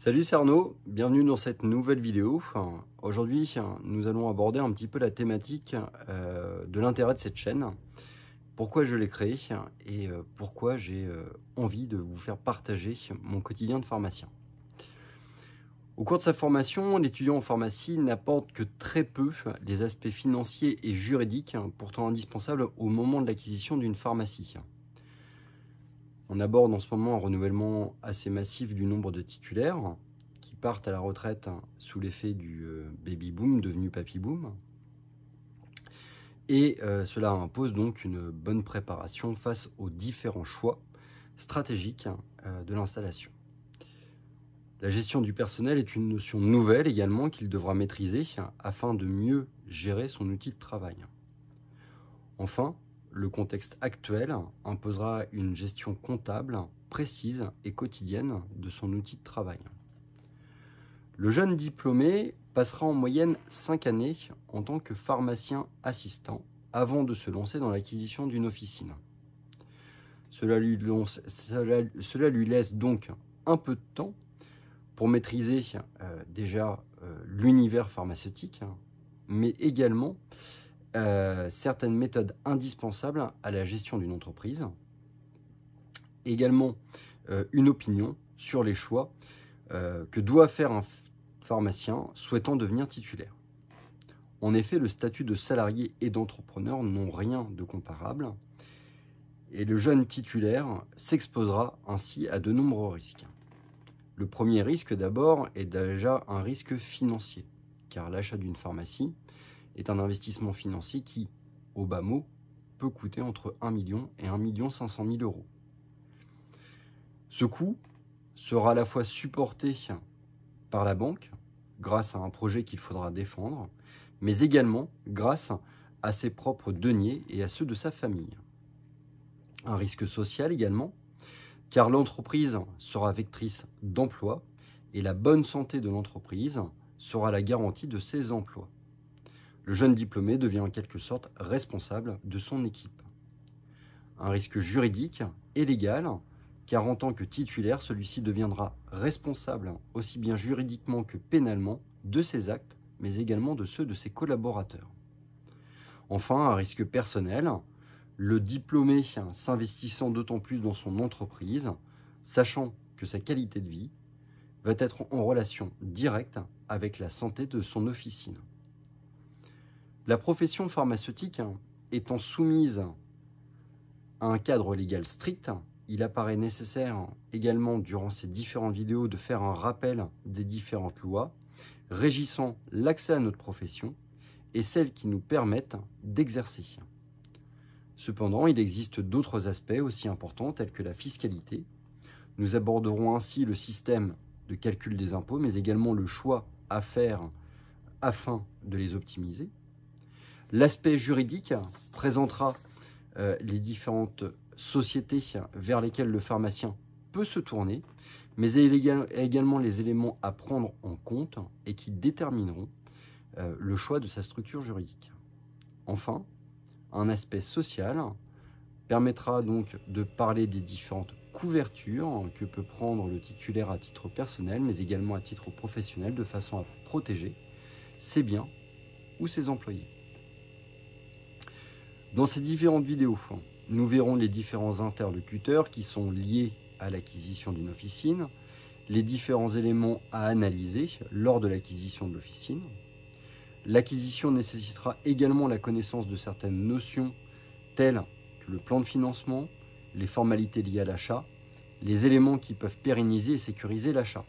Salut, c'est Arnaud, bienvenue dans cette nouvelle vidéo. Aujourd'hui, nous allons aborder un petit peu la thématique de l'intérêt de cette chaîne, pourquoi je l'ai créée et pourquoi j'ai envie de vous faire partager mon quotidien de pharmacien. Au cours de sa formation, l'étudiant en pharmacie n'apporte que très peu les aspects financiers et juridiques, pourtant indispensables au moment de l'acquisition d'une pharmacie. On aborde en ce moment un renouvellement assez massif du nombre de titulaires qui partent à la retraite sous l'effet du baby boom devenu papy boom. Et cela impose donc une bonne préparation face aux différents choix stratégiques de l'installation. La gestion du personnel est une notion nouvelle également qu'il devra maîtriser afin de mieux gérer son outil de travail. Enfin, le contexte actuel imposera une gestion comptable précise et quotidienne de son outil de travail. Le jeune diplômé passera en moyenne 5 années en tant que pharmacien assistant avant de se lancer dans l'acquisition d'une officine. Cela lui laisse donc un peu de temps pour maîtriser déjà l'univers pharmaceutique, mais également certaines méthodes indispensables à la gestion d'une entreprise, également une opinion sur les choix que doit faire un pharmacien souhaitant devenir titulaire. En effet, le statut de salarié et d'entrepreneur n'ont rien de comparable et le jeune titulaire s'exposera ainsi à de nombreux risques. Le premier risque d'abord est déjà un risque financier, car l'achat d'une pharmacie est un investissement financier qui, au bas mot, peut coûter entre 1 million et 1 500 000 euros. Ce coût sera à la fois supporté par la banque, grâce à un projet qu'il faudra défendre, mais également grâce à ses propres deniers et à ceux de sa famille. Un risque social également, car l'entreprise sera vectrice d'emplois et la bonne santé de l'entreprise sera la garantie de ses emplois. Le jeune diplômé devient en quelque sorte responsable de son équipe. Un risque juridique et légal, car en tant que titulaire, celui-ci deviendra responsable aussi bien juridiquement que pénalement de ses actes, mais également de ceux de ses collaborateurs. Enfin, un risque personnel, le diplômé s'investissant d'autant plus dans son entreprise, sachant que sa qualité de vie va être en relation directe avec la santé de son officine. La profession pharmaceutique étant soumise à un cadre légal strict, il apparaît nécessaire également durant ces différentes vidéos de faire un rappel des différentes lois régissant l'accès à notre profession et celles qui nous permettent d'exercer. Cependant, il existe d'autres aspects aussi importants tels que la fiscalité. Nous aborderons ainsi le système de calcul des impôts, mais également le choix à faire afin de les optimiser. L'aspect juridique présentera les différentes sociétés vers lesquelles le pharmacien peut se tourner, mais également les éléments à prendre en compte et qui détermineront le choix de sa structure juridique. Enfin, un aspect social permettra donc de parler des différentes couvertures que peut prendre le titulaire à titre personnel, mais également à titre professionnel, de façon à protéger ses biens ou ses employés. Dans ces différentes vidéos, nous verrons les différents interlocuteurs qui sont liés à l'acquisition d'une officine, les différents éléments à analyser lors de l'acquisition de l'officine. L'acquisition nécessitera également la connaissance de certaines notions telles que le plan de financement, les formalités liées à l'achat, les éléments qui peuvent pérenniser et sécuriser l'achat.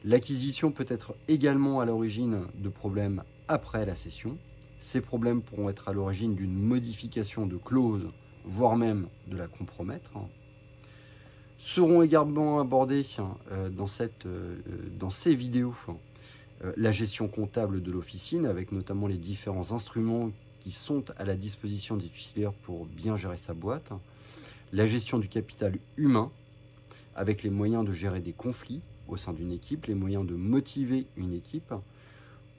L'acquisition peut être également à l'origine de problèmes après la cession. Ces problèmes pourront être à l'origine d'une modification de clause, voire même de la compromettre. Seront également abordés dans ces vidéos la gestion comptable de l'officine, avec notamment les différents instruments qui sont à la disposition des titulaires pour bien gérer sa boîte, la gestion du capital humain, avec les moyens de gérer des conflits au sein d'une équipe, les moyens de motiver une équipe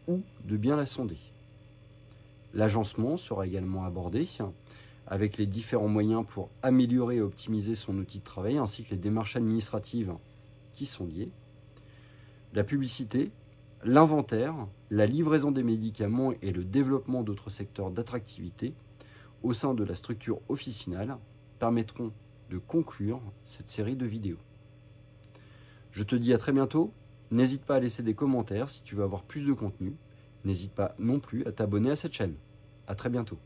ou de bien la sonder. L'agencement sera également abordé, avec les différents moyens pour améliorer et optimiser son outil de travail, ainsi que les démarches administratives qui sont liées. La publicité, l'inventaire, la livraison des médicaments et le développement d'autres secteurs d'attractivité au sein de la structure officinale permettront de conclure cette série de vidéos. Je te dis à très bientôt. N'hésite pas à laisser des commentaires si tu veux avoir plus de contenu. N'hésite pas non plus à t'abonner à cette chaîne. À très bientôt.